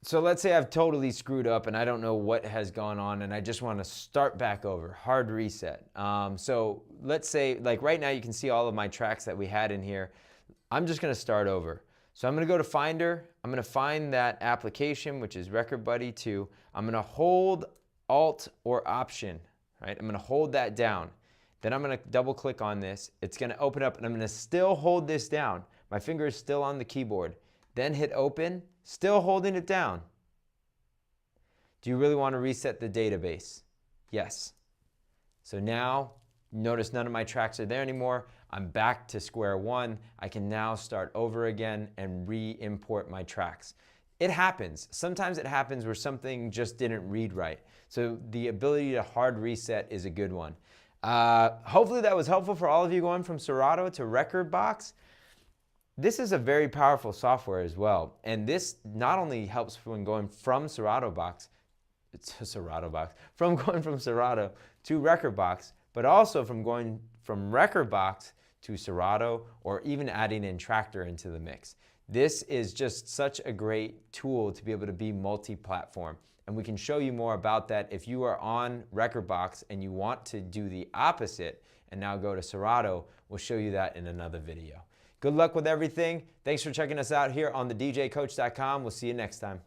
So let's say I've totally screwed up and I don't know what has gone on and I just want to start back over, hard reset. So let's say, like right now you can see all of my tracks that we had in here. I'm just going to start over. So I'm going to go to Finder. I'm going to find that application, which is Rekord Buddy 2. I'm going to hold Alt or Option, right? I'm going to hold that down. Then I'm going to double click on this. It's going to open up and I'm going to still hold this down. My finger is still on the keyboard. Then hit open, still holding it down. Do you really want to reset the database? Yes. So now, notice none of my tracks are there anymore. I'm back to square one. I can now start over again and re-import my tracks. It happens. Sometimes it happens where something just didn't read right. So the ability to hard reset is a good one. Hopefully that was helpful for all of you going from Serato to Rekordbox. This is a very powerful software as well. And this not only helps when going from Serato going from Serato to Rekordbox, but also from going from Rekordbox to Serato, or even adding in Tractor into the mix. This is just such a great tool to be able to be multi-platform. And we can show you more about that if you are on Rekordbox and you want to do the opposite and now go to Serato. We'll show you that in another video. Good luck with everything. Thanks for checking us out here on thedjcoach.com. We'll see you next time.